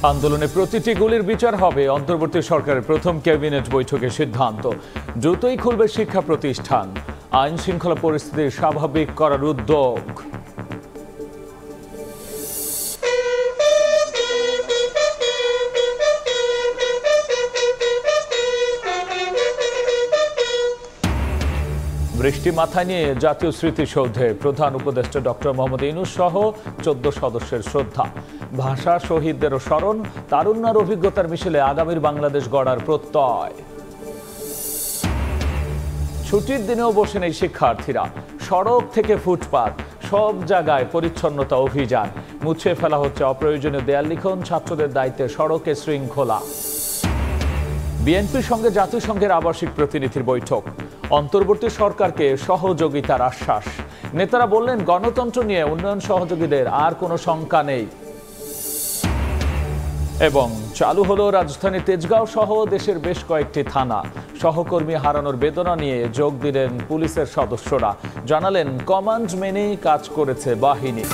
আন্দোলনে প্রতিটি গুলির বিচার হবে, অন্তর্বর্তী সরকারের প্রথম ক্যাবিনেট বৈঠকে সিদ্ধান্ত। দ্রুতই খুলবে শিক্ষা প্রতিষ্ঠান, আইন শৃঙ্খলা পরিস্থিতি স্বাভাবিক করার উদ্যোগ। বৃষ্টি মাথায় নিয়ে জাতীয় স্মৃতিসৌধে প্রধান উপদেষ্টা ডক্টর মোহাম্মদ ইউনূস সহ 14 সদস্যের শ্রদ্ধা। ভাষা শহীদদেরও স্মরণ, তারুণ্যের অভিজ্ঞতার মিশেলে আগামীর বাংলাদেশ গড়ার প্রত্যয়। ছুটির দিনেও বসে নেই শিক্ষার্থীরা, সড়ক থেকে ফুটপাত সব জায়গায় পরিচ্ছন্নতা অভিযান। মুছে ফেলা হচ্ছে অপ্রয়োজনীয় দেয়াল লিখন, ছাত্রদের দায়িত্বে সড়কে শৃঙ্খলা। বিএনপির সঙ্গে জাতিসংঘের আবাসিক প্রতিনিধির বৈঠক, অন্তর্বর্তী সরকারকে সহযোগিতার আশ্বাস। নেতারা বললেন, গণতন্ত্র নিয়ে উন্নয়ন সহযোগীদের আর কোনো শঙ্কা নেই। এবং চালু হলো রাজধানী তেজগাঁও সহ দেশের বেশ কয়েকটি থানা। সহকর্মী হারানোর বেদনা নিয়ে যোগ দিলেন পুলিশের সদস্যরা, জানালেন কমান্ড মেনেই কাজ করেছে বাহিনী।